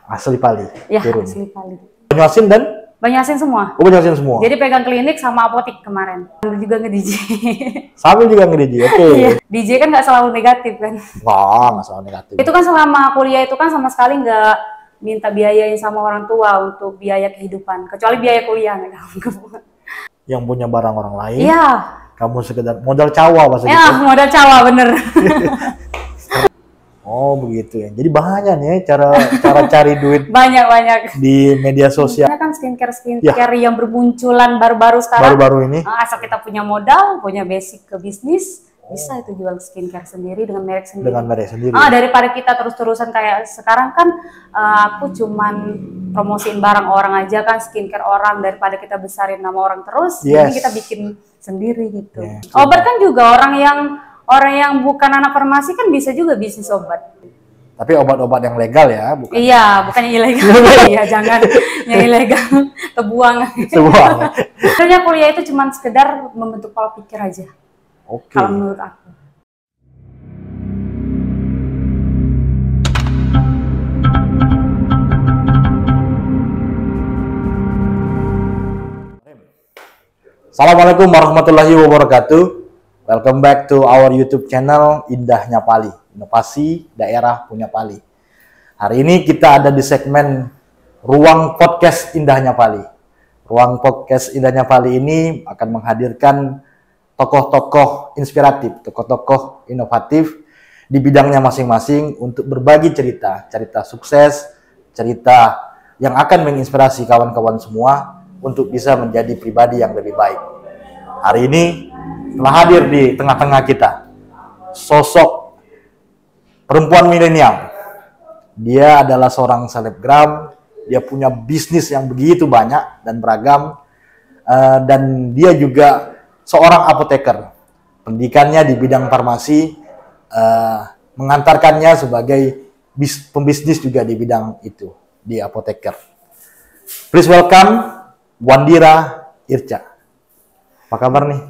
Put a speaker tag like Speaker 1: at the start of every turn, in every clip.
Speaker 1: Asli Pali.
Speaker 2: Ya,
Speaker 1: turun.
Speaker 2: asli Pali.
Speaker 1: Banyuasin dan?
Speaker 2: Banyuasin semua.
Speaker 1: Oh, Banyuasin semua.
Speaker 2: Jadi pegang klinik sama apotik kemarin. Sambil juga nge-DJ.
Speaker 1: Sambil juga nge-DJ, oke.
Speaker 2: Iya. DJ kan nggak selalu negatif kan?
Speaker 1: Nggak selalu negatif.
Speaker 2: Itu kan selama kuliah itu kan sama sekali nggak minta biayain sama orang tua untuk biaya kehidupan. Kecuali biaya kuliah.
Speaker 1: Yang punya barang orang lain.
Speaker 2: Iya.
Speaker 1: Kamu sekedar modal cawa bahasa
Speaker 2: Ya,
Speaker 1: gitu.
Speaker 2: modal cawa bener.
Speaker 1: Oh begitu ya. Jadi banyak nih cara cari duit
Speaker 2: Banyak.
Speaker 1: di media sosial.
Speaker 2: Karena kan skincare yang bermunculan baru-baru sekarang.
Speaker 1: Baru-baru ini.
Speaker 2: Asal kita punya modal, punya basic ke bisnis, bisa itu jual skincare sendiri dengan merek sendiri.
Speaker 1: Dengan merek sendiri.
Speaker 2: Daripada kita terus-terusan kayak sekarang kan aku cuman promosiin barang orang aja kan, skincare orang, daripada kita besarin nama orang terus, jadi kita bikin sendiri gitu. Obat kan juga orang yang bukan anak farmasi kan bisa juga bisnis obat.
Speaker 1: Tapi obat-obat yang legal ya, bukan?
Speaker 2: Iya, bukan yang ilegal. Iya, jangan yang ilegal, kebuang. Sebenarnya kuliah itu cuma sekedar membentuk pola pikir aja.
Speaker 1: Oke.
Speaker 2: Kalau menurut aku.
Speaker 1: Assalamualaikum warahmatullahi wabarakatuh. Welcome back to our YouTube channel Indahnya Pali, inovasi daerah punya Pali. Hari ini kita ada di segmen Ruang Podcast Indahnya Pali. Ruang Podcast Indahnya Pali ini akan menghadirkan tokoh-tokoh inspiratif, tokoh-tokoh inovatif di bidangnya masing-masing untuk berbagi cerita sukses, cerita yang akan menginspirasi kawan-kawan semua untuk bisa menjadi pribadi yang lebih baik. Hari ini telah hadir di tengah-tengah kita sosok perempuan milenial. Dia adalah seorang selebgram, dia punya bisnis yang begitu banyak dan beragam, dan dia juga seorang apoteker. Pendidikannya di bidang farmasi mengantarkannya sebagai pembisnis juga di bidang itu, di apoteker. Please welcome Wandira Irca. Apa kabar nih?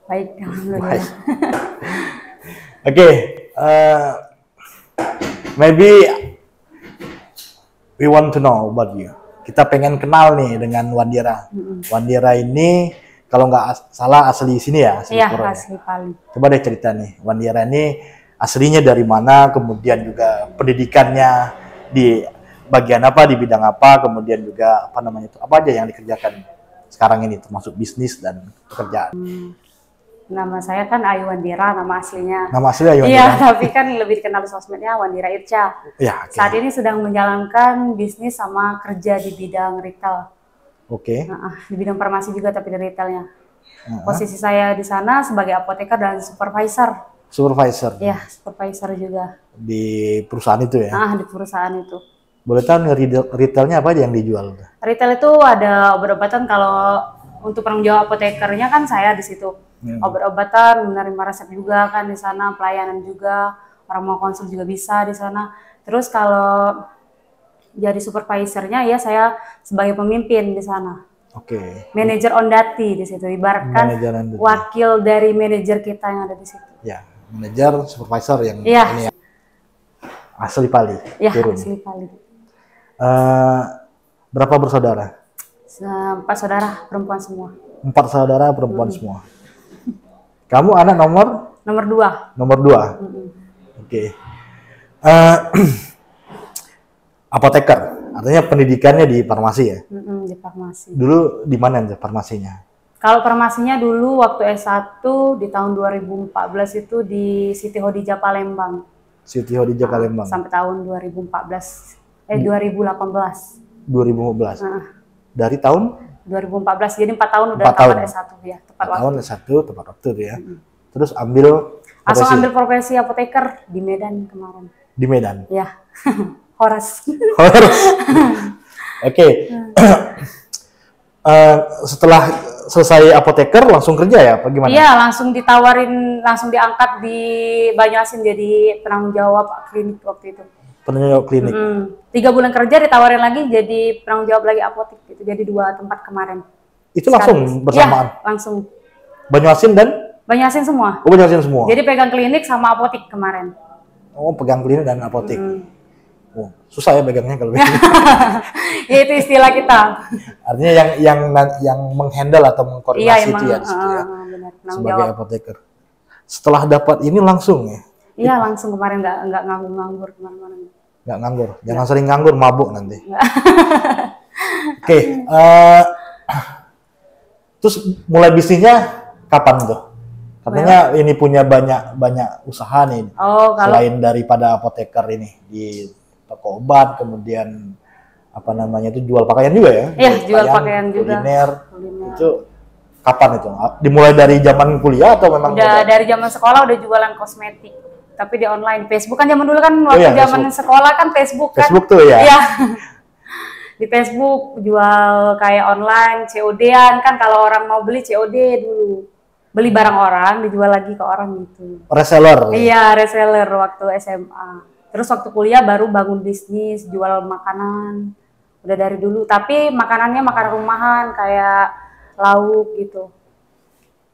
Speaker 2: Baik, alhamdulillah.
Speaker 1: Oke, maybe we want to know about you. Kita pengen kenal nih dengan Wandira. Wandira ini kalau nggak salah asli sini ya?
Speaker 2: Iya, asli Pali.
Speaker 1: Coba deh cerita nih, Wandira ini aslinya dari mana, kemudian juga pendidikannya di bagian apa, di bidang apa, kemudian juga apa namanya itu, apa aja yang dikerjakan sekarang ini termasuk bisnis dan pekerjaan.
Speaker 2: Nama saya kan Ayu Wandira, nama aslinya.
Speaker 1: Nama asli Ayu Wandira?
Speaker 2: Iya, tapi kan lebih dikenal di sosmednya Wandira Irca.
Speaker 1: Ya, okay.
Speaker 2: Saat ini sedang menjalankan bisnis sama kerja di bidang retail.
Speaker 1: Oke.
Speaker 2: Di bidang farmasi juga tapi di retailnya. Posisi saya di sana sebagai apoteker dan supervisor.
Speaker 1: Supervisor?
Speaker 2: Iya, supervisor juga.
Speaker 1: Di perusahaan itu ya?
Speaker 2: Di perusahaan itu.
Speaker 1: Boleh tahu retailnya apa aja yang dijual?
Speaker 2: Retail itu ada obat-obatan. Kalau untuk penanggung jawab apotekernya kan saya di situ. Obat-obatan, menerima resep juga kan di sana, pelayanan juga, orang mau konsul juga bisa di sana. Terus kalau jadi supervisornya ya saya sebagai pemimpin di sana.
Speaker 1: Oke.
Speaker 2: Manajer ondati di situ, ibaratkan wakil dari manajer kita yang ada di situ.
Speaker 1: Ya, manajer supervisor yang ini ya. Asli Pali.
Speaker 2: Ya,
Speaker 1: turun.
Speaker 2: Asli Pali.
Speaker 1: Berapa bersaudara?
Speaker 2: 4 saudara perempuan semua.
Speaker 1: 4 saudara perempuan semua. Kamu anak nomor?
Speaker 2: Nomor 2.
Speaker 1: Nomor 2. Oke. Apoteker, artinya pendidikannya di farmasi ya?
Speaker 2: Di farmasi.
Speaker 1: Dulu di mana farmasinya?
Speaker 2: Kalau farmasinya dulu waktu S1 di tahun 2014 itu di Siti Hodijah Palembang.
Speaker 1: Siti Hodijah Palembang.
Speaker 2: Sampai tahun 2018. 2018.
Speaker 1: 2015. Dari tahun?
Speaker 2: 2014, jadi 4 tahun udah tamat S1 ya, tepat waktu.
Speaker 1: 4 tahun S1, tepat waktu ya. Terus ambil
Speaker 2: profesi apoteker di Medan kemarin.
Speaker 1: Di Medan?
Speaker 2: Ya, Horas.
Speaker 1: Oke. Setelah selesai apoteker langsung kerja ya, apa gimana?
Speaker 2: Iya, langsung ditawarin, langsung diangkat di Banyuasin jadi penanggung jawab klinik waktu itu.
Speaker 1: Penanggung jawab klinik.
Speaker 2: 3 bulan kerja ditawarin lagi jadi penanggung jawab lagi apotek gitu. Jadi 2 tempat kemarin.
Speaker 1: Itu langsung bersamaan?
Speaker 2: Ya, langsung.
Speaker 1: Banyuasin dan?
Speaker 2: Banyuasin semua.
Speaker 1: Oh, Banyuasin semua.
Speaker 2: Jadi pegang klinik sama apotek kemarin.
Speaker 1: Oh, pegang klinik dan apotek. Oh, susah ya pegangnya kalau begini.
Speaker 2: Ya itu istilah kita.
Speaker 1: Artinya yang menghandle atau mengkoordinasi itu ya di situ ya.
Speaker 2: Benar.
Speaker 1: Sebagai apoteker. Setelah dapat ini langsung ya.
Speaker 2: Iya langsung kemarin nggak nganggur kemana-mana.
Speaker 1: Nggak nganggur. Jangan sering nganggur, mabuk nanti. Oke. Terus mulai bisnisnya kapan tuh? Katanya ini punya banyak usaha nih.
Speaker 2: Oh,
Speaker 1: selain daripada apoteker ini di toko obat, kemudian apa namanya itu jual pakaian juga ya?
Speaker 2: Iya, jual pakaian juga.
Speaker 1: Kuliner. Itu kapan itu? Dimulai dari zaman kuliah atau memang
Speaker 2: udah dari zaman sekolah udah jualan kosmetik. Tapi di online Facebook kan zaman dulu kan waktu zaman sekolah kan Facebook kan.
Speaker 1: Facebook tuh ya.
Speaker 2: Iya. Di Facebook jual kayak online COD-an kan, kalau orang mau beli COD dulu. Beli barang orang dijual lagi ke orang gitu.
Speaker 1: Reseller.
Speaker 2: Iya, reseller waktu SMA. Terus waktu kuliah baru bangun bisnis jual makanan. Udah dari dulu, tapi makanannya makanan rumahan kayak lauk gitu.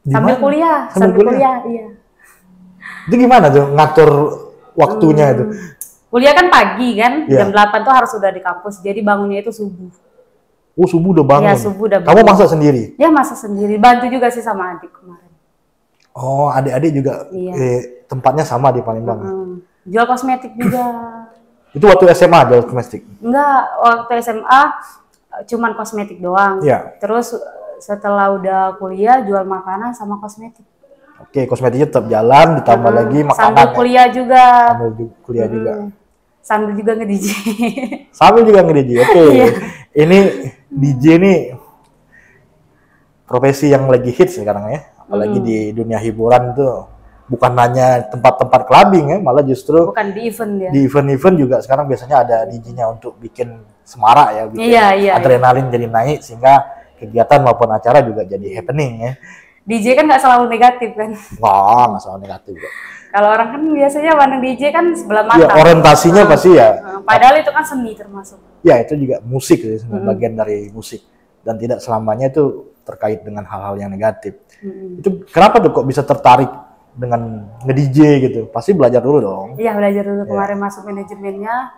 Speaker 2: Sambil kuliah, iya.
Speaker 1: Itu gimana tuh ngatur waktunya itu?
Speaker 2: Kuliah kan pagi kan, jam 8 tuh harus udah di kampus, jadi bangunnya itu subuh.
Speaker 1: Oh, subuh udah bangun?
Speaker 2: Iya, subuh udah bangun.
Speaker 1: Kamu masak sendiri?
Speaker 2: Ya, masak sendiri. Bantu juga sih sama adik kemarin.
Speaker 1: Oh, adik-adik juga tempatnya sama di Palembang?
Speaker 2: Jual kosmetik juga.
Speaker 1: Itu waktu SMA jual kosmetik?
Speaker 2: Enggak, waktu SMA cuman kosmetik doang.
Speaker 1: Iya.
Speaker 2: Terus setelah udah kuliah jual makanan sama kosmetik.
Speaker 1: Oke, kosmetiknya tetap jalan, ditambah lagi makanan.
Speaker 2: Sambil kuliah juga.
Speaker 1: Sambil kuliah juga.
Speaker 2: Sambil juga nge-DJ.
Speaker 1: Sambil juga nge-DJ. Oke. Ini DJ ini profesi yang lagi hits sekarang ya. Apalagi di dunia hiburan tuh. Bukan hanya tempat-tempat clubbing ya, malah justru
Speaker 2: bukan di event ya.
Speaker 1: Di event-event juga sekarang biasanya ada DJ-nya untuk bikin semarak ya, bikin adrenalin jadi naik sehingga kegiatan maupun acara juga jadi happening ya.
Speaker 2: DJ kan nggak selalu negatif kan?
Speaker 1: Nggak selalu negatif.
Speaker 2: Kalau orang kan biasanya pandang DJ kan sebelah mata.
Speaker 1: Ya, orientasinya pasti ya.
Speaker 2: Padahal itu kan seni termasuk.
Speaker 1: Ya, itu juga musik ya, bagian dari musik. Dan tidak selamanya itu terkait dengan hal-hal yang negatif. Itu kenapa tuh kok bisa tertarik dengan nge-DJ gitu? Pasti belajar dulu dong.
Speaker 2: Iya, belajar dulu. Kemarin masuk manajemennya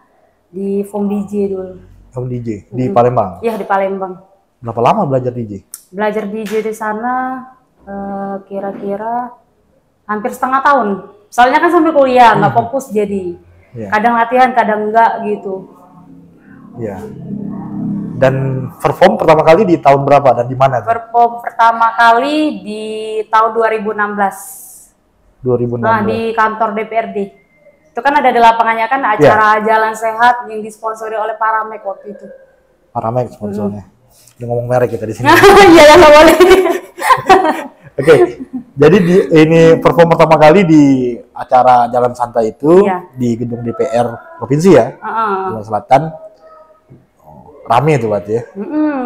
Speaker 2: di Form DJ dulu.
Speaker 1: Form DJ di Palembang?
Speaker 2: Iya, di Palembang.
Speaker 1: Berapa lama belajar DJ?
Speaker 2: Belajar DJ di sana kira-kira hampir setengah tahun. Soalnya kan sambil kuliah, nggak fokus jadi. Kadang latihan, kadang enggak gitu.
Speaker 1: Iya. Dan perform pertama kali di tahun berapa dan di mana?
Speaker 2: Perform pertama kali di tahun 2016.
Speaker 1: 2016.
Speaker 2: Nah, di kantor DPRD. Itu kan ada di lapangannya kan acara Jalan Sehat yang disponsori oleh Paramek waktu itu.
Speaker 1: Paramek sponsornya. Udah ngomong merek kita di sini.
Speaker 2: Iya, ya nggak boleh.
Speaker 1: Oke. Jadi ini perform pertama kali di acara Jalan Santai itu di gedung DPR provinsi ya, Jalan Selatan. Rame itu berarti ya.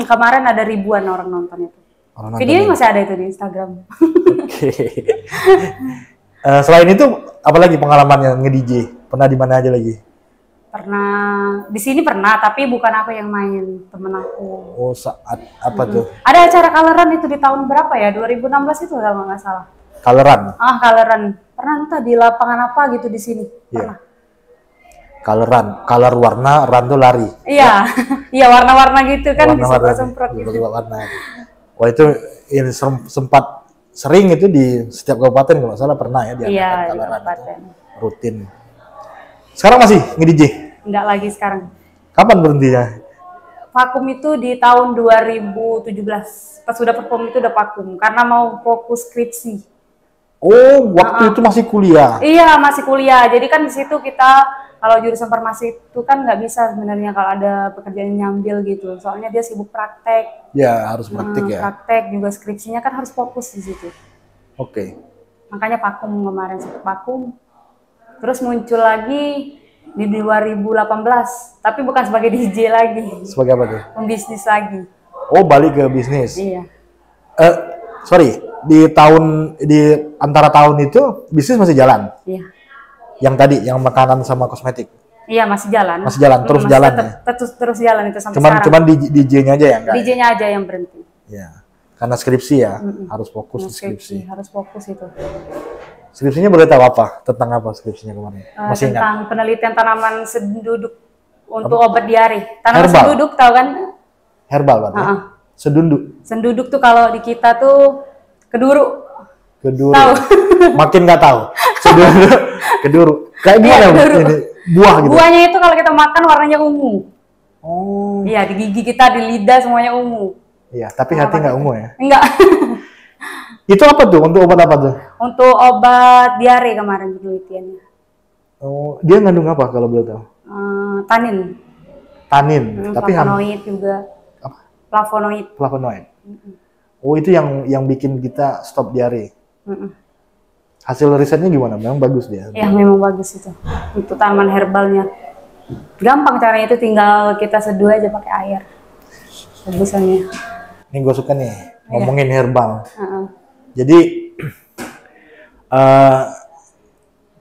Speaker 2: Kemarin ada ribuan orang nonton itu. Videonya masih ada itu di Instagram.
Speaker 1: Oke. Selain itu, apalagi pengalaman yang nge-DJ? Pernah di mana aja lagi?
Speaker 2: Pernah di sini pernah, tapi bukan aku yang main, temen aku.
Speaker 1: Oh, saat apa tuh?
Speaker 2: Ada acara coloran itu di tahun berapa ya? 2016 itu kalau nggak salah.
Speaker 1: Coloran?
Speaker 2: Coloran. Pernah entah di lapangan apa gitu di sini. Pernah.
Speaker 1: Coloran, color warna, run tuh lari.
Speaker 2: Iya, iya warna-warna gitu kan,
Speaker 1: disemprot gitu. Warna. Wah itu ini sempat sering itu di setiap kabupaten kalau nggak salah pernah ya diadakan coloran itu, rutin. Sekarang masih nge-DJ?
Speaker 2: Enggak lagi sekarang.
Speaker 1: Kapan berhentinya?
Speaker 2: Vakum itu di tahun 2017. Pas sudah perform itu udah vakum karena mau fokus skripsi.
Speaker 1: Oh, waktu itu masih kuliah?
Speaker 2: Iya, masih kuliah. Jadi kan di situ kita kalau jurusan farmasi itu kan nggak bisa sebenarnya kalau ada pekerjaan yang nyambil gitu. Soalnya dia sibuk praktek.
Speaker 1: Ya, harus praktek ya.
Speaker 2: Praktek juga skripsinya kan harus fokus di situ.
Speaker 1: Oke.
Speaker 2: Makanya vakum kemarin, sempat vakum. Terus muncul lagi di 2018, tapi bukan sebagai DJ lagi. Sebagai
Speaker 1: apa tuh?
Speaker 2: Pembisnis lagi.
Speaker 1: Oh, balik ke bisnis.
Speaker 2: Iya.
Speaker 1: Sorry, di antara tahun itu bisnis masih jalan.
Speaker 2: Iya.
Speaker 1: Yang tadi, yang makanan sama kosmetik.
Speaker 2: Iya, masih jalan.
Speaker 1: Masih jalan, terus jalan ya.
Speaker 2: Terus jalan itu sampai sekarang.
Speaker 1: Cuman DJ-nya aja yang enggak.
Speaker 2: DJ-nya aja yang berhenti.
Speaker 1: Iya. Karena skripsi ya, harus fokus di skripsi.
Speaker 2: Harus fokus itu.
Speaker 1: Skripsinya boleh tahu apa? Tentang apa skripsinya kemarin?
Speaker 2: Tentang penelitian tanaman senduduk. Untuk obat diare. Tanaman
Speaker 1: Herbal.
Speaker 2: senduduk tahu kan?
Speaker 1: Herbal berarti. Ya? Sedunduk.
Speaker 2: Senduduk tuh kalau di kita tuh keduru.
Speaker 1: Keduru.
Speaker 2: Tahu.
Speaker 1: Makin nggak tahu. Sedunduk. Keduru. Kayak gimana
Speaker 2: keduru.
Speaker 1: ini? Buah gitu.
Speaker 2: Buahnya itu kalau kita makan warnanya ungu.
Speaker 1: Oh.
Speaker 2: Iya, di gigi kita, di lidah semuanya ungu.
Speaker 1: Iya, tapi hati nggak ungu ya?
Speaker 2: Enggak.
Speaker 1: Itu apa tuh? Untuk obat apa tuh?
Speaker 2: Untuk obat diare kemarin penelitiannya.
Speaker 1: Oh, dia ngandung apa kalau boleh tahu?
Speaker 2: Tanin.
Speaker 1: Tanin. Tapi
Speaker 2: Flavonoid juga.
Speaker 1: apa?
Speaker 2: Flavonoid.
Speaker 1: Flavonoid. Oh, itu yang bikin kita stop diare. Hasil risetnya gimana? Memang bagus dia.
Speaker 2: Ya, memang bagus itu. Untuk tanaman herbalnya. Gampang caranya itu, tinggal kita seduh aja pakai air. Rebusannya.
Speaker 1: Ini gue suka nih ngomongin herbal. Jadi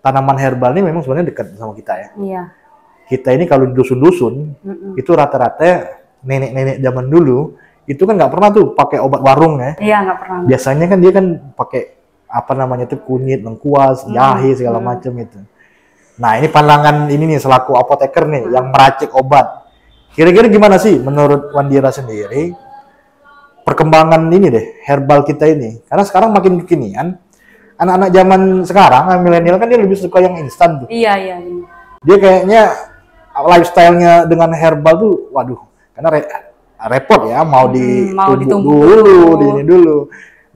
Speaker 1: tanaman herbal ini memang sebenarnya dekat sama kita ya.
Speaker 2: Iya.
Speaker 1: Kita ini kalau di dusun-dusun itu rata-rata nenek-nenek zaman dulu itu kan nggak pernah tuh pakai obat warung ya.
Speaker 2: Iya, nggak pernah.
Speaker 1: Biasanya kan dia kan pakai apa namanya itu kunyit, lengkuas, jahe segala macam itu. Nah ini pandangan ini nih selaku apoteker nih yang meracik obat. Kira-kira gimana sih menurut Wandira sendiri perkembangan ini deh herbal kita ini? Karena sekarang makin kekinian, anak-anak zaman sekarang, milenial kan dia lebih suka yang instan tuh.
Speaker 2: Iya, iya.
Speaker 1: Dia kayaknya lifestyle-nya dengan herbal tuh, waduh, karena repot ya, mau ditumbuk dulu, di ini dulu.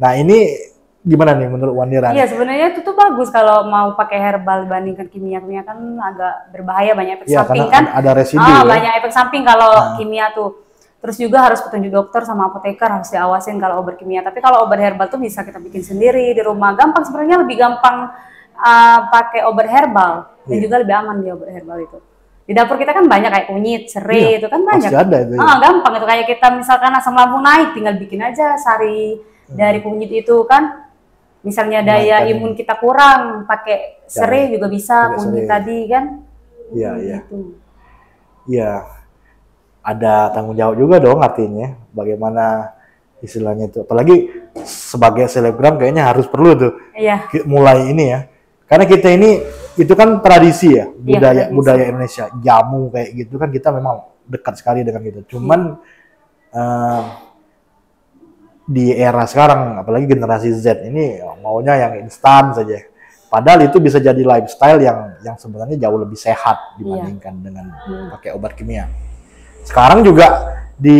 Speaker 1: Nah ini gimana nih menurut Wandira?
Speaker 2: Iya, sebenarnya itu tuh bagus kalau mau pakai herbal dibandingkan kimia kan agak berbahaya, banyak efek samping kan.
Speaker 1: Ada residu. Ya?
Speaker 2: Banyak efek samping kalau kimia tuh. Terus juga harus petunjuk dokter sama apoteker, harus diawasin kalau obat kimia. Tapi kalau obat herbal tuh bisa kita bikin sendiri di rumah. Gampang sebenarnya, lebih gampang pakai obat herbal dan juga lebih aman di obat herbal itu. Di dapur kita kan banyak kayak kunyit, serai, itu kan banyak.
Speaker 1: Pasti ada itu.
Speaker 2: Gampang itu, kayak kita misalkan asam lambung naik, tinggal bikin aja sari dari kunyit itu kan. Misalnya daya imun kita kurang, pakai serai juga bisa, kunyit tadi kan.
Speaker 1: Iya, iya. Iya. Ada tanggung jawab juga dong artinya. Bagaimana istilahnya itu. Apalagi sebagai selebgram kayaknya harus perlu tuh.
Speaker 2: Iya.
Speaker 1: Mulai ini ya. Karena kita ini itu kan tradisi ya, budaya Indonesia. Jamu kayak gitu kan kita memang dekat sekali dengan itu. Cuman di era sekarang, apalagi generasi Z ini maunya yang instan saja. Padahal itu bisa jadi lifestyle yang sebenarnya jauh lebih sehat dibandingkan dengan pakai obat kimia. Sekarang juga di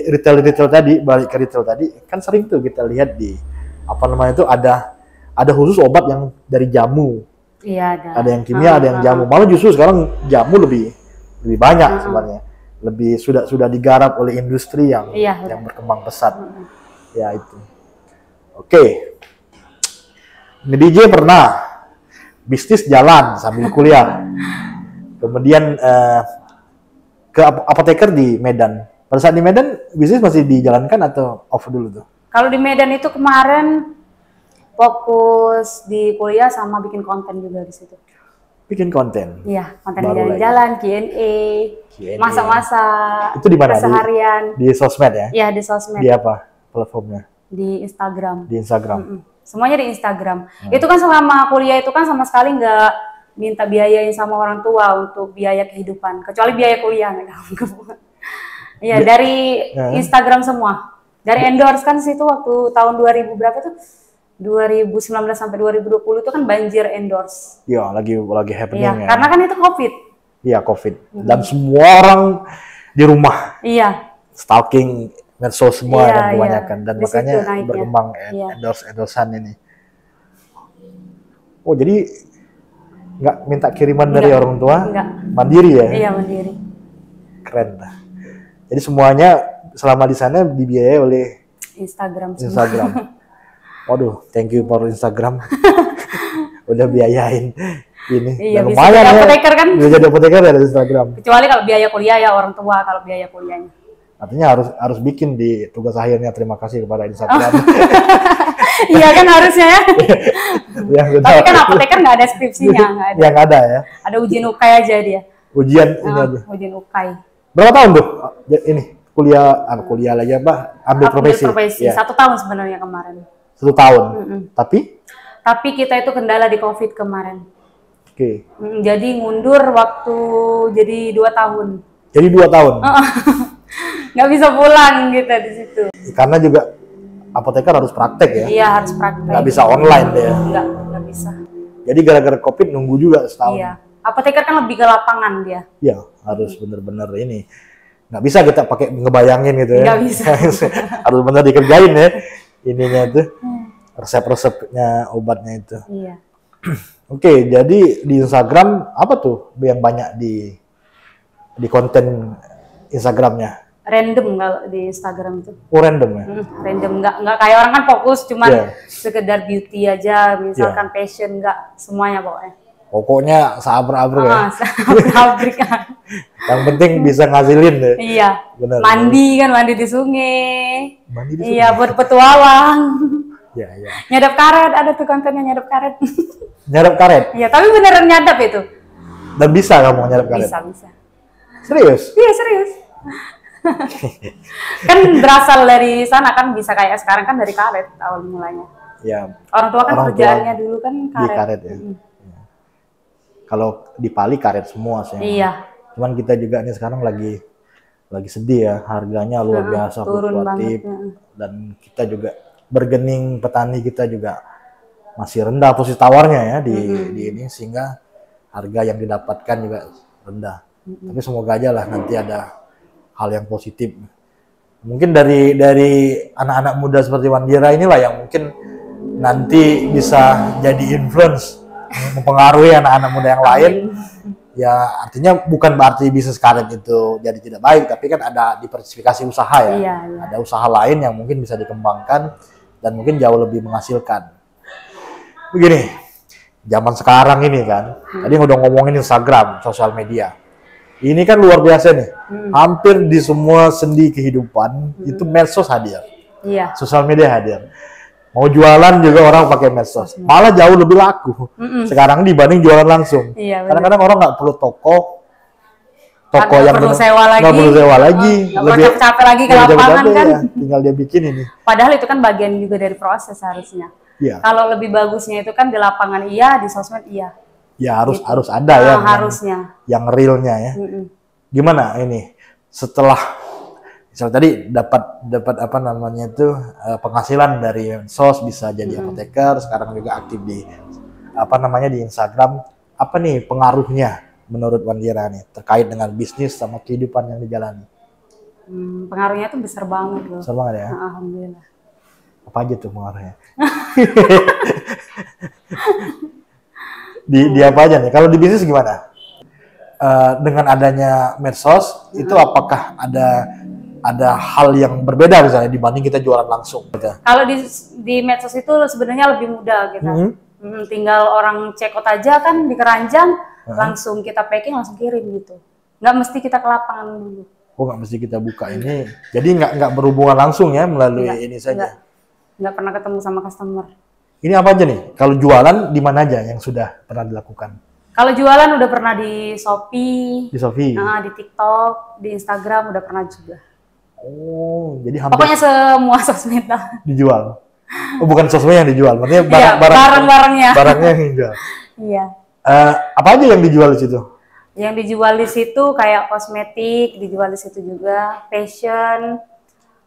Speaker 1: retail tadi, balik ke retail tadi, kan sering tuh kita lihat di apa namanya itu ada khusus obat yang dari jamu.
Speaker 2: Iya,
Speaker 1: ada yang kimia, ada yang jamu. Malah justru sekarang jamu lebih banyak sebenarnya. Lebih sudah digarap oleh industri yang berkembang pesat. Ya itu. Oke. Ini DJ pernah bisnis jalan sambil kuliah. Kemudian ke apoteker di Medan. Pada saat di Medan bisnis masih dijalankan atau off dulu tuh?
Speaker 2: Kalau di Medan itu kemarin fokus di kuliah sama bikin konten juga di situ.
Speaker 1: Bikin konten?
Speaker 2: Iya, konten jalan-jalan, Q&A, masak-masak,
Speaker 1: itu di mana?
Speaker 2: keseharian.
Speaker 1: Di sosmed ya?
Speaker 2: Iya, di sosmed.
Speaker 1: Di apa platformnya?
Speaker 2: Di Instagram.
Speaker 1: Di Instagram.
Speaker 2: Semuanya di Instagram. Itu kan selama kuliah itu kan sama sekali nggak minta biayain sama orang tua untuk biaya kehidupan, kecuali biaya kuliah. Iya, dari Instagram semua. Dari endorse kan situ waktu tahun 2000 berapa tuh? 2019 sampai 2020 itu kan banjir endorse.
Speaker 1: Iya, lagi happening ya.
Speaker 2: Karena kan itu COVID. Iya,
Speaker 1: COVID. Dan semua orang di rumah.
Speaker 2: Iya.
Speaker 1: Stalking medsos semua dan kebanyakan. Dan makanya berkembang endorse-endorsean ini. Oh, jadi nggak minta kiriman dari orang tua?
Speaker 2: Enggak.
Speaker 1: Mandiri ya?
Speaker 2: Iya, mandiri.
Speaker 1: Keren. Jadi semuanya selama di sana dibiayai oleh
Speaker 2: Instagram.
Speaker 1: Waduh, thank you for Instagram. Udah biayain ini.
Speaker 2: Iya,
Speaker 1: dan
Speaker 2: bisa jadi apoteker kan?
Speaker 1: Bisa jadi apoteker dari Instagram.
Speaker 2: Kecuali kalau biaya kuliah ya orang tua, kalau biaya kuliahnya.
Speaker 1: Artinya harus bikin di tugas akhirnya terima kasih kepada Instagram.
Speaker 2: Iya kan harusnya ya. Tapi kan apoteker nggak ada skripsinya, nggak ada.
Speaker 1: Yang ada ya.
Speaker 2: Ada ujian UKAI aja dia.
Speaker 1: Ujian ini aja.
Speaker 2: Ujian UKAI.
Speaker 1: Berapa tahun tuh? Ini kuliah lagi apa? Ambil profesi.
Speaker 2: Ya. 1 tahun sebenarnya kemarin.
Speaker 1: 1 tahun. Tapi
Speaker 2: kita itu kendala di COVID kemarin.
Speaker 1: Oke.
Speaker 2: Jadi ngundur waktu jadi 2 tahun.
Speaker 1: Jadi 2 tahun.
Speaker 2: Nggak bisa pulang gitu di situ.
Speaker 1: Karena juga apoteker harus praktek ya.
Speaker 2: Iya, harus praktek.
Speaker 1: Nggak bisa online deh.
Speaker 2: Nggak bisa.
Speaker 1: Jadi gara-gara COVID nunggu juga setahun.
Speaker 2: Iya. Apoteker kan lebih ke lapangan dia.
Speaker 1: Iya, harus bener-bener ini. Nggak bisa kita pakai ngebayangin gitu ya.
Speaker 2: Nggak bisa.
Speaker 1: Harus bener dikerjain ya. Ininya itu. Resep-resepnya obatnya itu.
Speaker 2: Iya.
Speaker 1: Oke, jadi di Instagram apa tuh yang banyak di konten Instagramnya?
Speaker 2: Random kalau di Instagram itu.
Speaker 1: Oh, random ya?
Speaker 2: Random, nggak kayak orang kan fokus cuman sekedar beauty aja, misalkan fashion, nggak semuanya pokoknya.
Speaker 1: Pokoknya sabar-sabar ya.
Speaker 2: Pabrik kan.
Speaker 1: Yang penting bisa ngasilin deh.
Speaker 2: Iya.
Speaker 1: Benar.
Speaker 2: Mandi di sungai.
Speaker 1: Mandi di sungai.
Speaker 2: Iya, buat petualang.
Speaker 1: Iya, iya.
Speaker 2: Nyadap karet, ada tuh kontennya nyadap karet.
Speaker 1: Nyadap karet?
Speaker 2: Iya, tapi beneran nyadap itu.
Speaker 1: Dan bisa kamu nyadap karet?
Speaker 2: Bisa.
Speaker 1: Serius?
Speaker 2: Iya, serius. Kan berasal dari sana kan, bisa kayak sekarang kan dari karet awal mulanya.
Speaker 1: Ya.
Speaker 2: Orang tua kan kerjaannya dulu kan karet.
Speaker 1: Di karet ya. Kalau di Pali karet semua sih.
Speaker 2: Iya.
Speaker 1: Cuman kita juga nih sekarang lagi sedih ya, harganya luar biasa fluktuatif dan kita juga bergening, petani kita juga masih rendah posisi tawarnya ya di ini, sehingga harga yang didapatkan juga rendah. Tapi semoga aja lah nanti ada hal yang positif. Mungkin dari anak-anak muda seperti Wandira inilah yang mungkin nanti bisa jadi influence, mempengaruhi anak-anak muda yang lain. Ya artinya bukan berarti bisnis karet itu jadi tidak baik, tapi kan ada diversifikasi usaha ya.
Speaker 2: Iya.
Speaker 1: Ada usaha lain yang mungkin bisa dikembangkan dan mungkin jauh lebih menghasilkan. Begini, zaman sekarang ini kan, tadi udah ngomongin Instagram, sosial media. Ini kan luar biasa nih. Hampir di semua sendi kehidupan itu medsos hadir.
Speaker 2: Iya.
Speaker 1: Sosial media hadir. Mau jualan juga orang pakai medsos. Malah jauh lebih laku sekarang dibanding jualan langsung.
Speaker 2: Iya,
Speaker 1: kadang-kadang orang nggak perlu toko yang
Speaker 2: perlu sewa lagi.
Speaker 1: Nggak perlu sewa lagi.
Speaker 2: Nggak perlu capek lagi ke lapangan kan.
Speaker 1: Ya, tinggal dia bikin ini.
Speaker 2: Padahal itu kan bagian juga dari proses harusnya.
Speaker 1: Iya.
Speaker 2: Kalau lebih bagusnya itu kan di lapangan iya, di sosmed iya.
Speaker 1: Ya harus ada ya.
Speaker 2: Harusnya.
Speaker 1: Yang realnya ya. Gimana ini setelah misalnya tadi dapat apa namanya itu penghasilan dari medsos, bisa jadi apoteker, sekarang juga aktif di apa namanya di Instagram. Apa nih pengaruhnya menurut Wandira nih terkait dengan bisnis sama kehidupan yang dijalani?
Speaker 2: Pengaruhnya tuh besar banget loh.
Speaker 1: Besar banget ya.
Speaker 2: Alhamdulillah.
Speaker 1: Apa aja tuh pengaruhnya? di apa aja nih? Kalau di bisnis gimana? Dengan adanya medsos itu apakah ada hal yang berbeda misalnya dibanding kita jualan langsung? Gitu?
Speaker 2: Kalau di medsos itu sebenarnya lebih mudah gitu. Tinggal orang check out aja kan di keranjang, langsung kita packing, langsung kirim gitu. Nggak mesti kita ke lapangan dulu.
Speaker 1: Oh, nggak mesti kita buka ini. Jadi nggak berhubungan langsung ya melalui ini saja.
Speaker 2: Nggak pernah ketemu sama customer.
Speaker 1: Ini apa aja nih? Kalau jualan di mana aja yang sudah pernah dilakukan?
Speaker 2: Kalau jualan udah pernah di Shopee,
Speaker 1: di Shopee,
Speaker 2: di TikTok, di Instagram udah pernah juga.
Speaker 1: Oh, jadi hampir
Speaker 2: pokoknya semua sosmed lah.
Speaker 1: dijual. Oh, bukan sosmed yang dijual, maksudnya
Speaker 2: barang-barangnya.
Speaker 1: Barangnya yang dijual.
Speaker 2: Iya.
Speaker 1: Apa aja yang dijual di situ?
Speaker 2: Yang dijual di situ kayak kosmetik, dijual di situ juga, fashion,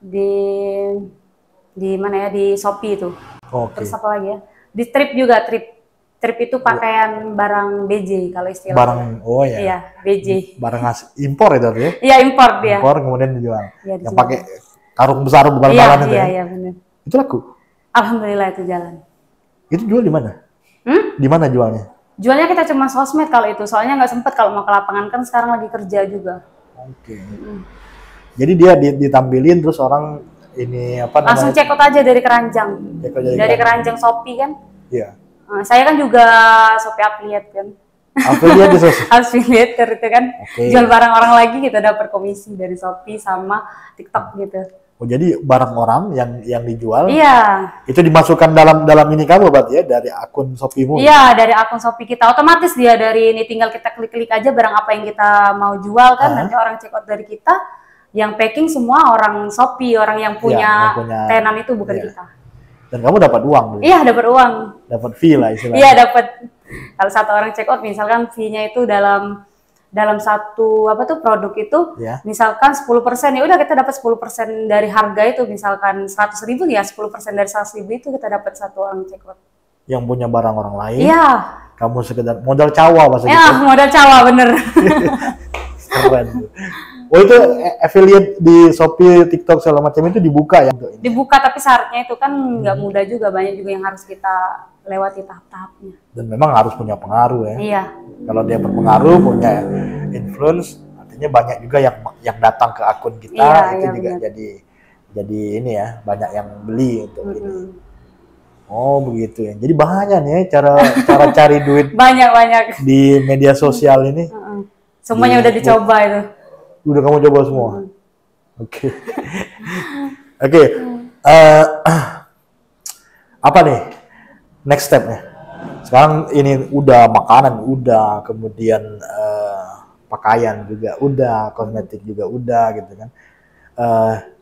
Speaker 2: di mana ya, di Shopee itu.
Speaker 1: Okay.
Speaker 2: Terus apa lagi ya? Di Trip juga, Trip itu pakaian barang BJ kalau istilahnya.
Speaker 1: Barang, oh ya.
Speaker 2: Iya, BJ.
Speaker 1: Barang impor itu ya?
Speaker 2: Iya, impor dia.
Speaker 1: Impor kemudian dijual.
Speaker 2: Ya,
Speaker 1: yang pakai karung besar bal-balan itu ya?
Speaker 2: Iya, benar.
Speaker 1: Itu laku?
Speaker 2: Alhamdulillah itu jalan.
Speaker 1: Itu jual di mana? Di mana jualnya?
Speaker 2: Jualnya kita cuma sosmed kalau itu, soalnya nggak sempet kalau mau ke lapangan kan sekarang lagi kerja juga.
Speaker 1: Oke. Jadi dia ditampilin terus orang ini apa namanya?
Speaker 2: Langsung check out aja dari keranjang. Dari keranjang Shopee kan?
Speaker 1: Iya.
Speaker 2: Saya kan juga Shopee affiliate kan.
Speaker 1: Affiliate di Shopee.
Speaker 2: Affiliate itu kan. Jual barang orang lagi kita dapat komisi dari Shopee sama TikTok gitu.
Speaker 1: Oh, jadi barang orang yang dijual.
Speaker 2: Iya.
Speaker 1: Itu dimasukkan dalam ini kamu berarti ya, dari akun Shopee-mu.
Speaker 2: Iya, dari akun Shopee kita. Otomatis dia dari ini tinggal kita klik-klik aja barang apa yang kita mau jual kan, nanti orang check out dari kita. Yang packing semua orang Shopee, orang yang punya tenan itu bukan kita.
Speaker 1: Dan kamu dapat uang?
Speaker 2: Iya, dapat uang.
Speaker 1: Dapat fee lah istilahnya.
Speaker 2: Iya, dapat. Kalau satu orang check out, misalkan fee-nya itu dalam satu produk itu, misalkan 10%, ya udah kita dapat 10% dari harga itu, misalkan 100.000 ya 10% dari 100.000 itu kita dapat satu orang check out.
Speaker 1: Yang punya barang orang lain.
Speaker 2: Iya.
Speaker 1: Kamu sekedar modal cawa bahasa gitu.
Speaker 2: Ya, modal cawa bener.
Speaker 1: Keren. Oh itu affiliate di Shopee, TikTok segala macam itu dibuka ya?
Speaker 2: Dibuka, tapi syaratnya itu kan nggak mudah juga, banyak juga yang harus kita lewati tahap-tahapnya. Dan
Speaker 1: memang harus punya pengaruh ya.
Speaker 2: Iya.
Speaker 1: Kalau dia berpengaruh, punya influence, artinya banyak juga yang datang ke akun kita, itu juga bener. jadi ini ya, banyak yang beli untuk ini. Oh begitu ya. Jadi banyak nih cara cari duit. Banyak di media sosial ini.
Speaker 2: Semuanya udah dicoba itu.
Speaker 1: Udah kamu coba semua. Oke. Apa nih next stepnya? Sekarang ini udah makanan, udah kemudian pakaian juga, udah kosmetik juga, udah gitu kan.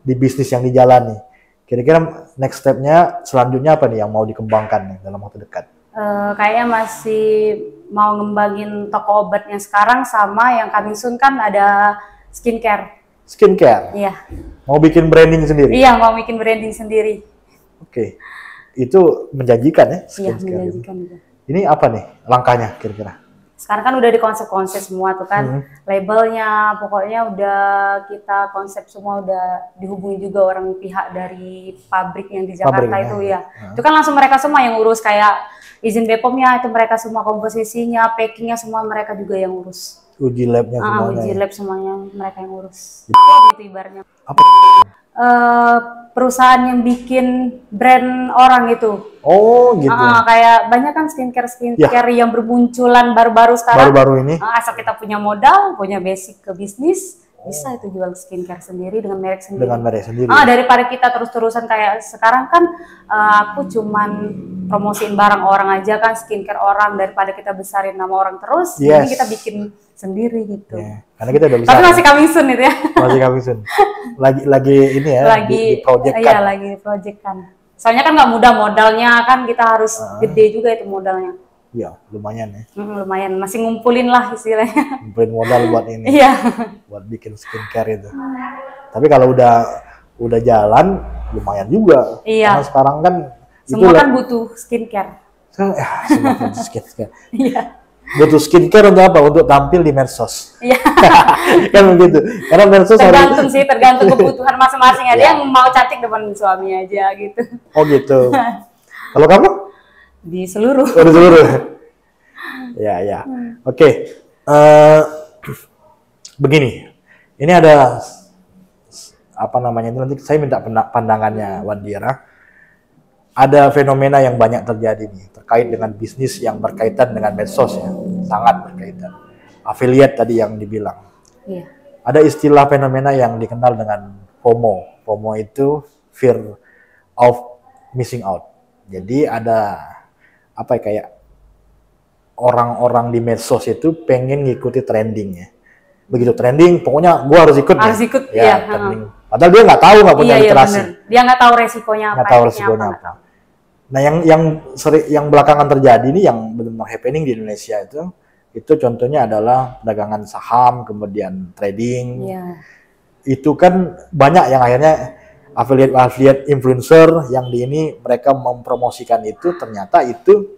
Speaker 1: Di bisnis yang dijalani. Kira-kira next step-nya selanjutnya apa nih yang mau dikembangkan nih dalam waktu dekat?
Speaker 2: Kayaknya masih mau ngembangin toko obatnya sekarang, sama yang coming soon kan ada skincare.
Speaker 1: Skincare?
Speaker 2: Iya.
Speaker 1: Mau bikin branding sendiri?
Speaker 2: Iya, mau bikin branding sendiri.
Speaker 1: Oke. Itu menjanjikan ya?
Speaker 2: Iya, menjanjikan juga.
Speaker 1: Ini apa nih langkahnya kira-kira?
Speaker 2: Sekarang kan udah di konsep semua tuh kan, labelnya pokoknya udah kita konsep semua, udah dihubungi juga orang pihak dari pabrik yang di Jakarta itu ya. Itu kan langsung mereka semua yang urus, kayak izin BPOM-nya itu mereka semua, komposisinya, packingnya semua mereka juga yang urus.
Speaker 1: Uji labnya semuanya.
Speaker 2: Uji lab semuanya mereka yang urus. Gitu ibaratnya.
Speaker 1: Apa?
Speaker 2: Perusahaan yang bikin brand orang itu.
Speaker 1: Oh gitu.
Speaker 2: Kayak banyak kan skincare yang bermunculan baru-baru sekarang.
Speaker 1: Baru-baru ini.
Speaker 2: Asal kita punya modal, punya basic ke bisnis, bisa itu jual skincare sendiri dengan merek sendiri.
Speaker 1: Dengan merek sendiri.
Speaker 2: Daripada kita terus-terusan kayak sekarang kan, aku cuman promosiin barang orang aja kan, skincare orang, daripada kita besarin nama orang terus, jadi kita bikin sendiri gitu.
Speaker 1: Karena kita udah bisa.
Speaker 2: Tapi masih coming soon itu ya.
Speaker 1: Masih coming soon. Lagi ini ya.
Speaker 2: Lagi
Speaker 1: di project kan.
Speaker 2: Iya, lagi project kan. Soalnya kan nggak mudah modalnya kan, kita harus gede juga itu modalnya.
Speaker 1: Iya, lumayan ya.
Speaker 2: Lumayan, masih ngumpulin lah istilahnya.
Speaker 1: Ngumpulin modal buat ini.
Speaker 2: Iya.
Speaker 1: Buat bikin skincare itu. Tapi kalau udah jalan, lumayan juga.
Speaker 2: Iya.
Speaker 1: Karena sekarang kan
Speaker 2: semua kan butuh skincare.
Speaker 1: Semua butuh skincare.
Speaker 2: Iya.
Speaker 1: Butuh skincare untuk apa? Untuk tampil di medsos.
Speaker 2: Iya.
Speaker 1: Kan begitu. Karena medsos
Speaker 2: tergantung kebutuhan masing-masing. Ada yang mau cantik depan suaminya aja gitu.
Speaker 1: Oh gitu. Kalau kamu?
Speaker 2: Di seluruh.
Speaker 1: Di seluruh. Ya. Oke. Begini. Ini ada apa namanya, nanti saya minta pandangannya Wandira. Ada fenomena yang banyak terjadi nih terkait dengan bisnis yang berkaitan dengan medsos ya, sangat berkaitan. Affiliate tadi yang dibilang. Iya. Ada istilah fenomena yang dikenal dengan FOMO. FOMO itu fear of missing out. Jadi ada apa ya, kayak orang-orang di medsos itu pengen ngikuti trendingnya. Begitu trending, pokoknya gua harus ikut.
Speaker 2: Harus ikut, ya.
Speaker 1: Trending. Padahal dia nggak tahu, nggak punya literasi.
Speaker 2: Dia nggak tahu resikonya apa.
Speaker 1: Nggak tahu resikonya apa. Nah, yang belakangan terjadi ini yang benar-benar happening di Indonesia itu contohnya adalah perdagangan saham, kemudian trading. Yeah. Itu kan banyak yang akhirnya affiliate influencer yang di ini mereka mempromosikan itu, ternyata itu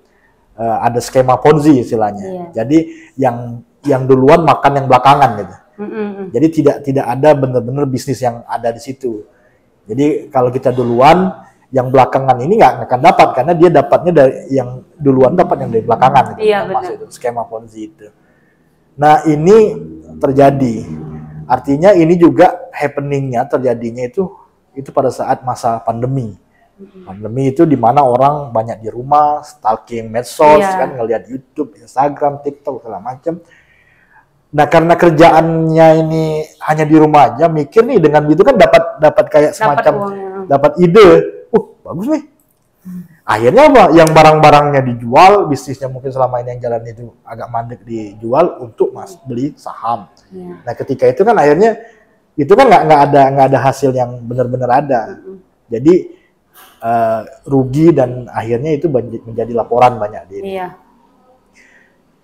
Speaker 1: ada skema Ponzi istilahnya. Yeah. Jadi yang duluan makan yang belakangan gitu. Jadi tidak ada benar-benar bisnis yang ada di situ. Jadi kalau kita duluan, yang belakangan ini nggak akan dapat, karena dia dapatnya dari yang duluan, dapat yang dari belakangan. Gitu.
Speaker 2: Iya, benar.
Speaker 1: Itu skema Ponzi itu. Nah ini terjadi, artinya ini juga happeningnya terjadinya itu pada saat masa pandemi. Pandemi itu di mana orang banyak di rumah, stalking medsos, kan ngelihat YouTube, Instagram, TikTok segala macam. Nah karena kerjaannya ini hanya di rumah aja, mikir nih dengan gitu kan dapat kayak semacam dapat ide. Bagus nih. Akhirnya apa? Yang barang-barangnya dijual, bisnisnya mungkin selama ini yang jalan itu agak mandek dijual untuk beli saham. Nah ketika itu kan akhirnya itu kan nggak ada hasil yang benar-benar ada. Jadi rugi dan akhirnya itu menjadi laporan banyak di ini.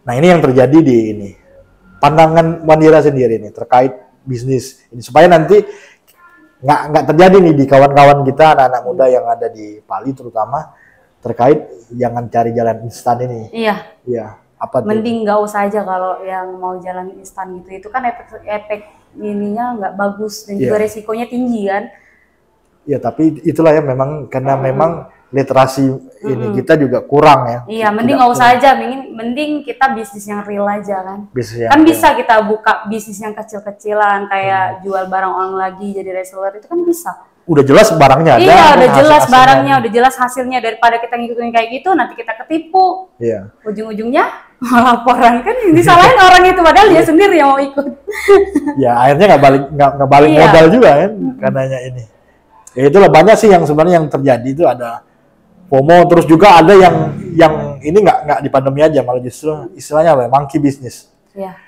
Speaker 1: Nah ini yang terjadi di ini. Pandangan Mandira sendiri nih terkait bisnis ini supaya nanti nggak terjadi nih di kawan-kawan kita anak-anak muda yang ada di Pali terutama terkait jangan cari jalan instan ini.
Speaker 2: Iya.
Speaker 1: Iya. Apa tuh?
Speaker 2: Mending nggak usah aja kalau yang mau jalan instan gitu. Itu kan efek ininya nggak bagus dan juga resikonya tinggi kan.
Speaker 1: Ya tapi itulah ya memang karena memang literasi ini kita juga kurang ya.
Speaker 2: Iya, mending nggak usah aja, mending kita bisnis yang real aja kan. Kan bisa kita buka bisnis yang kecil-kecilan kayak jual barang online lagi jadi reseller itu kan bisa.
Speaker 1: Udah jelas barangnya ada.
Speaker 2: Iya, udah jelas barangnya, udah jelas hasilnya daripada kita ngikutin kayak gitu nanti kita ketipu.
Speaker 1: Iya.
Speaker 2: Ujung-ujungnya laporan kan ini salahin orang itu padahal dia sendiri yang mau ikut.
Speaker 1: Ya, akhirnya nggak balik modal juga kan karenanya ini. Ya itulah banyak sih yang sebenarnya yang terjadi itu ada FOMO, terus juga ada yang ini nggak di pandemi aja, malah justru istilahnya apa? Monkey business.
Speaker 2: Iya.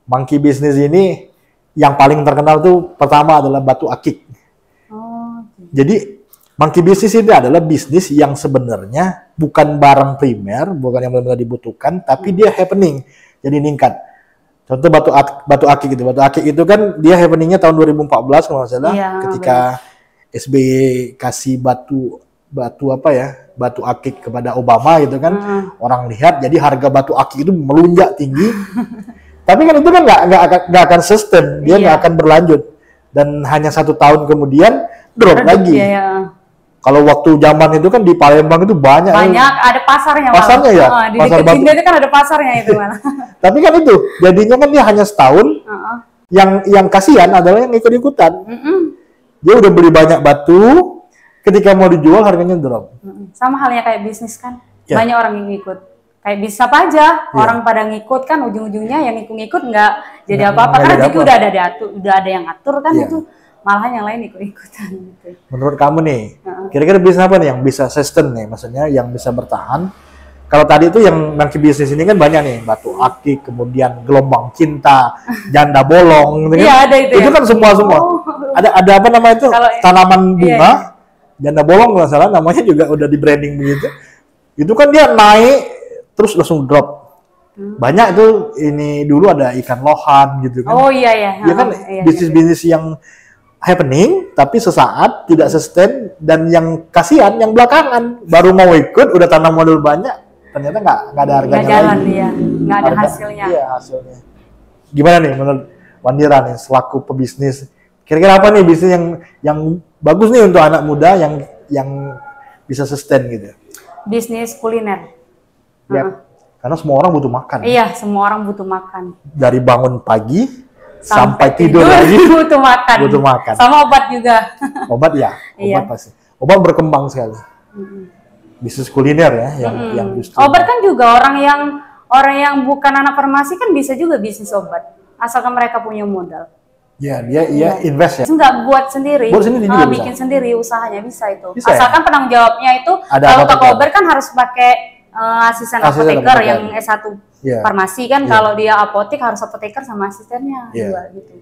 Speaker 1: Monkey business ini yang paling terkenal tuh pertama adalah batu akik.
Speaker 2: Oh.
Speaker 1: Jadi monkey business ini adalah bisnis yang sebenarnya bukan barang primer, bukan yang benar-benar dibutuhkan, tapi dia happening, jadi meningkat. Contoh batu akik itu. Batu akik itu kan dia happeningnya tahun 2014 kalau nggak salah, ketika SBY kasih batu akik kepada Obama gitu kan, orang lihat jadi harga batu akik itu melunjak tinggi. Tapi kan itu kan nggak akan sustain, dia nggak akan berlanjut dan hanya 1 tahun kemudian drop lagi. Kalau waktu zaman itu kan di Palembang itu banyak
Speaker 2: ada pasarnya
Speaker 1: ya,
Speaker 2: di
Speaker 1: pasar
Speaker 2: dekat sini itu kan ada pasarnya itu malah.
Speaker 1: Tapi kan itu jadinya kan dia hanya setahun. Yang kasihan adalah yang ikut-ikutan. Dia udah beli banyak batu, ketika mau dijual harganya drop.
Speaker 2: Sama halnya kayak bisnis kan, banyak orang yang ngikut. Kayak bisa apa aja, orang pada ngikut kan ujung-ujungnya yang ngikut nggak jadi apa-apa karena jadi udah ada yang atur kan itu, malahan yang lain ikut-ikutan. Gitu.
Speaker 1: Menurut kamu nih, kira-kira bisnis apa nih yang bisa sustain nih, maksudnya yang bisa bertahan? Kalau tadi itu yang monkey bisnis ini kan banyak nih, batu akik, kemudian gelombang cinta, janda bolong, gitu
Speaker 2: ada itu
Speaker 1: kan semua. Ada apa namanya itu? Tanaman bunga, janda bolong nggak salah namanya juga udah di branding begitu. Itu kan dia naik terus langsung drop. Banyak itu ini dulu ada ikan lohan gitu kan.
Speaker 2: Oh iya.
Speaker 1: Ya kan bisnis-bisnis yang happening tapi sesaat tidak sustain dan yang kasihan yang belakangan baru mau ikut udah tanam modal banyak ternyata nggak ada harganya lagi.
Speaker 2: Nggak ada hasilnya.
Speaker 1: Iya hasilnya. Gimana nih menurut Mandira nih selaku pebisnis? Kira-kira apa nih bisnis yang bagus nih untuk anak muda yang bisa sustain gitu?
Speaker 2: Bisnis kuliner.
Speaker 1: Ya, karena semua orang butuh makan.
Speaker 2: Iya, semua orang butuh makan.
Speaker 1: Dari bangun pagi sampai tidur lagi
Speaker 2: butuh makan.
Speaker 1: Butuh makan.
Speaker 2: Sama obat juga.
Speaker 1: Obat ya, obat pasti. Obat berkembang sekali. Bisnis kuliner ya, yang justru.
Speaker 2: Obat kan juga orang yang bukan anak farmasi kan bisa juga bisnis obat, asalkan mereka punya modal.
Speaker 1: Ya, dia invest ya.
Speaker 2: Nggak buat sendiri.
Speaker 1: Juga
Speaker 2: bikin
Speaker 1: bisa.
Speaker 2: sendiri usahanya bisa itu.
Speaker 1: Bisa,
Speaker 2: asalkan penanggung jawabnya itu kalau toko obat kan harus pakai asisten apoteker yang S1 farmasi kan, kalau dia apotek harus apoteker sama asistennya juga gitu.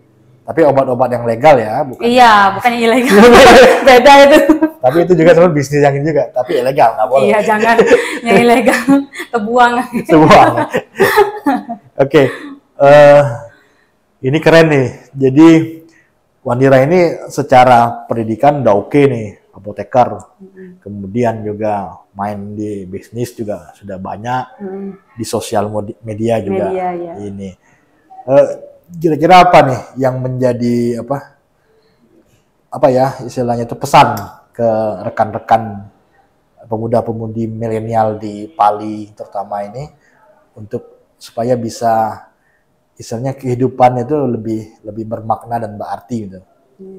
Speaker 1: Tapi obat-obat yang legal ya, bukan?
Speaker 2: Iya, bukan yang ilegal. Beda itu.
Speaker 1: Tapi itu juga sebenarnya bisnis yang juga, tapi ilegal nggak boleh.
Speaker 2: Iya, jangan yang ilegal, terbuang.
Speaker 1: Oke. Ini keren nih. Jadi Mandira ini secara pendidikan udah oke nih, apoteker. Kemudian juga main di bisnis juga sudah banyak. Di sosial media juga. Ini. Kira-kira apa nih yang menjadi apa ya istilahnya itu pesan ke rekan-rekan pemuda-pemudi milenial di Pali terutama ini untuk supaya bisa istilahnya kehidupan itu lebih bermakna dan berarti gitu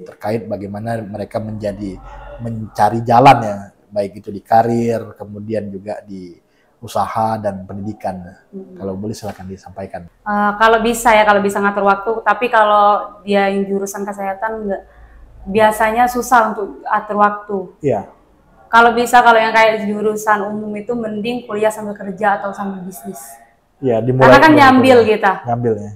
Speaker 1: terkait bagaimana mereka mencari jalan ya baik itu di karir kemudian juga di usaha dan pendidikan. Kalau boleh silakan disampaikan.
Speaker 2: Kalau bisa ngatur waktu, tapi kalau dia yang jurusan kesehatan biasanya susah untuk atur waktu.
Speaker 1: Iya.
Speaker 2: Kalau yang kayak jurusan umum itu mending kuliah sambil kerja atau sambil bisnis.
Speaker 1: Iya, dimulai.
Speaker 2: Karena kan nyambil kita.
Speaker 1: Nyambil ya.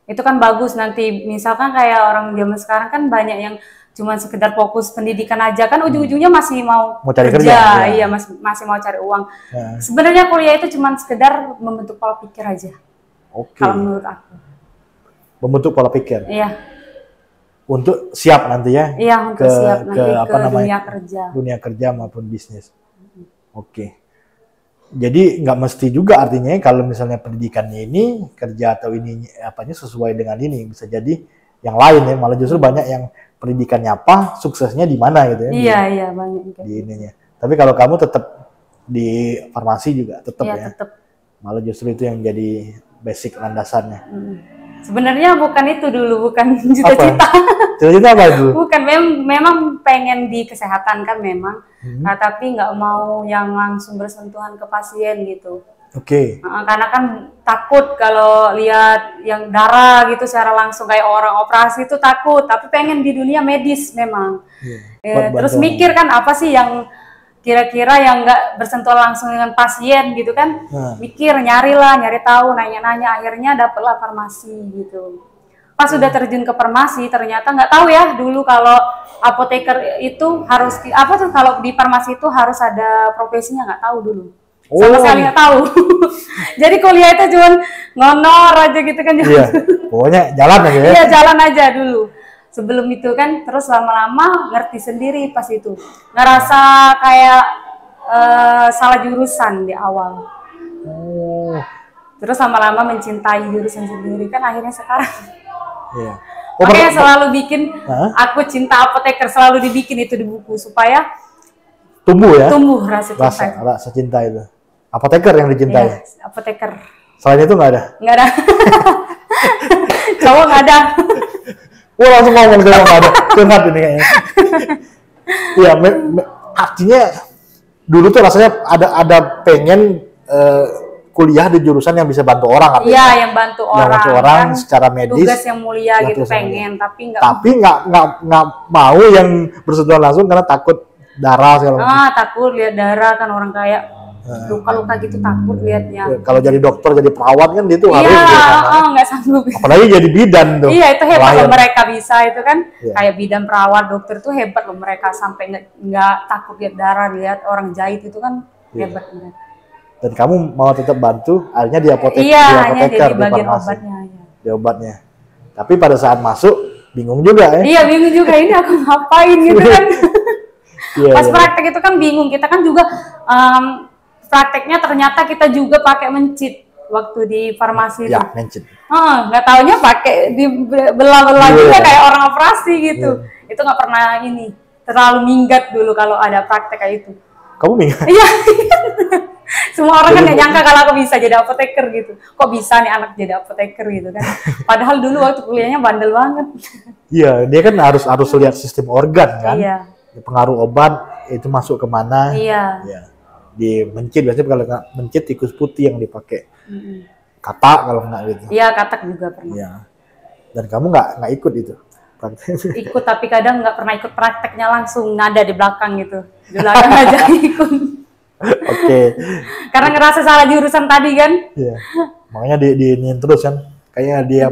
Speaker 2: Itu kan bagus nanti misalkan kayak orang zaman sekarang kan banyak yang cuman sekedar fokus pendidikan aja kan ujung-ujungnya masih mau
Speaker 1: Mau cari kerja, ya.
Speaker 2: iya masih mau cari uang.
Speaker 1: Ya.
Speaker 2: Sebenarnya kuliah itu cuman sekedar membentuk pola pikir aja.
Speaker 1: Oke.
Speaker 2: Kalau menurut aku.
Speaker 1: Membentuk pola pikir.
Speaker 2: Iya.
Speaker 1: Untuk siap nanti ya.
Speaker 2: Iya, untuk siap nanti ke dunia kerja.
Speaker 1: Dunia kerja maupun bisnis. Oke. Jadi nggak mesti juga artinya kalau misalnya pendidikannya ini kerja atau ini apanya sesuai dengan ini, bisa jadi yang lain ya, malah justru banyak yang pendidikannya apa, suksesnya di mana gitu ya.
Speaker 2: Iya banyak
Speaker 1: di ininya. Tapi kalau kamu tetap di farmasi juga tetap ya.
Speaker 2: Tetap.
Speaker 1: Malah justru itu yang jadi basic landasannya.
Speaker 2: Sebenarnya bukan itu dulu, bukan cita-cita.
Speaker 1: Cita-cita apa itu?
Speaker 2: Bukan, memang pengen di kesehatan kan memang, nah, tapi nggak mau yang langsung bersentuhan ke pasien gitu.
Speaker 1: Oke.
Speaker 2: Karena kan takut kalau lihat yang darah gitu secara langsung kayak orang operasi itu takut, tapi pengen di dunia medis memang. Terus mikir kan apa sih yang kira-kira yang nggak bersentuhan langsung dengan pasien gitu kan, mikir nyari tahu, nanya-nanya, akhirnya dapatlah farmasi gitu. Pas sudah terjun ke farmasi ternyata nggak tahu ya dulu kalau apoteker itu harus apa tuh, kalau di farmasi itu harus ada profesinya, nggak tahu dulu. Sama sekali nggak tahu. Jadi kuliah itu cuma ngonor aja gitu kan.
Speaker 1: Iya, pokoknya jalan aja ya.
Speaker 2: Iya, jalan aja dulu. Sebelum itu kan terus lama-lama ngerti sendiri pas itu. Ngerasa kayak salah jurusan di awal. Terus lama-lama mencintai jurusan sendiri kan akhirnya sekarang.
Speaker 1: Iya.
Speaker 2: Makanya selalu bikin aku cinta apoteker, selalu dibikin itu di buku supaya
Speaker 1: tumbuh ya.
Speaker 2: Tumbuh rasa
Speaker 1: cinta itu. Apoteker yang dicintai.
Speaker 2: Iya, apoteker.
Speaker 1: Selain itu nggak ada?
Speaker 2: Nggak ada. Cowok nggak ada.
Speaker 1: Wah, langsung ngomong cowok nggak ada. Curhat ini kayaknya. Iya, artinya dulu tuh rasanya ada pengen kuliah di jurusan yang bisa bantu orang.
Speaker 2: Iya, yang bantu orang. Yang bantu
Speaker 1: orang
Speaker 2: kan,
Speaker 1: secara medis.
Speaker 2: Tugas yang mulia gitu pengen, tapi
Speaker 1: nggak mau yang bersentuhan langsung karena takut darah segala macam.
Speaker 2: Takut lihat darah kan, orang kayak luka-luka gitu takut liatnya.
Speaker 1: Kalau jadi dokter, jadi perawat kan dia tuh harus
Speaker 2: nggak sanggup.
Speaker 1: Apalagi jadi bidan tuh.
Speaker 2: Iya, itu hebat loh mereka bisa itu kan. Kayak bidan, perawat, dokter tuh hebat loh mereka sampai nggak takut lihat darah, lihat orang jahit itu kan hebat mereka.
Speaker 1: Dan kamu mau tetap bantu, akhirnya di apoteker,
Speaker 2: hanya jadi bagian obatnya.
Speaker 1: Di obatnya. Tapi pada saat masuk bingung juga ya.
Speaker 2: Iya, bingung juga ini aku ngapain gitu kan. Pas praktek itu kan bingung, kita kan juga prakteknya ternyata kita juga pakai mencit waktu di farmasi.
Speaker 1: Ya, mencit.
Speaker 2: Nggak taunya pakai di belah-belah juga kayak orang operasi gitu. Itu nggak pernah terlalu minggat dulu kalau ada praktek kayak itu.
Speaker 1: Kamu minggat?
Speaker 2: Iya. Semua orang kan nggak nyangka kalau aku bisa jadi apoteker gitu. Kok bisa nih anak jadi apoteker gitu kan? Padahal dulu waktu kuliahnya bandel banget.
Speaker 1: Iya, dia kan harus lihat sistem organ kan.
Speaker 2: Iya.
Speaker 1: Pengaruh obat itu masuk kemana?
Speaker 2: Iya.
Speaker 1: Di mencit biasanya kalau nggak mencit tikus putih yang dipakai. Katak kalau nggak gitu.
Speaker 2: Iya, katak juga pernah.
Speaker 1: Iya. Dan kamu nggak ikut itu?
Speaker 2: Ikut, tapi kadang nggak pernah ikut prakteknya langsung, ada di belakang gitu. Di belakang aja ikut.
Speaker 1: Oke.
Speaker 2: Karena ngerasa salah jurusan tadi kan.
Speaker 1: Iya. Makanya diinin terus kan. Kayaknya dia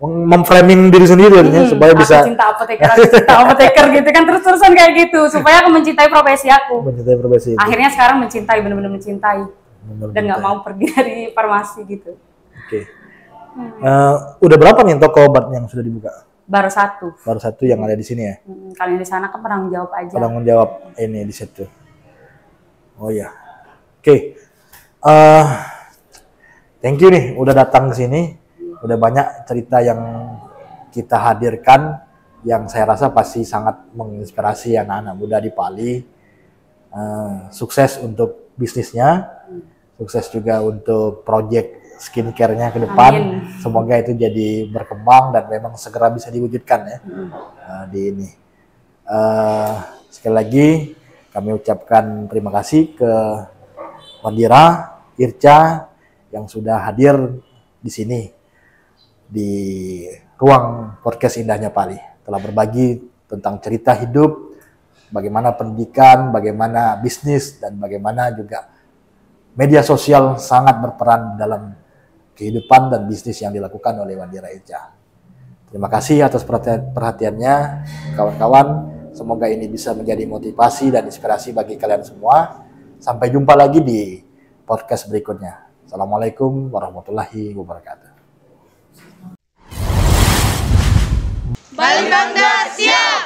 Speaker 1: memframing diri sendiri supaya bisa
Speaker 2: cinta apoteker gitu kan, terus-terusan kayak gitu supaya aku mencintai profesi aku.
Speaker 1: Mencintai profesi itu.
Speaker 2: Akhirnya sekarang mencintai, benar-benar mencintai. Dan nggak mau pergi dari farmasi gitu.
Speaker 1: Oke. Udah berapa nih toko obat yang sudah dibuka?
Speaker 2: Baru satu.
Speaker 1: Baru satu yang ada di sini ya?
Speaker 2: Kalau yang di sana kan penanggung jawab aja.
Speaker 1: Penanggung jawab ini di situ. Oh ya. Oke. Thank you nih udah datang ke sini. Udah banyak cerita yang kita hadirkan yang saya rasa pasti sangat menginspirasi anak-anak muda di Pali. Sukses untuk bisnisnya, sukses juga untuk project skincare-nya ke depan.
Speaker 2: Amin.
Speaker 1: Semoga itu jadi berkembang dan memang segera bisa diwujudkan ya di ini. Sekali lagi kami ucapkan terima kasih ke Wandira, Irca yang sudah hadir di sini di ruang podcast Indahnya Pali, telah berbagi tentang cerita hidup, bagaimana pendidikan, bagaimana bisnis, dan bagaimana juga media sosial sangat berperan dalam kehidupan dan bisnis yang dilakukan oleh Wandira Irca. Terima kasih atas perhatiannya kawan-kawan. Semoga ini bisa menjadi motivasi dan inspirasi bagi kalian semua. Sampai jumpa lagi di podcast berikutnya. Assalamualaikum warahmatullahi wabarakatuh.
Speaker 3: Bali Bangda siap!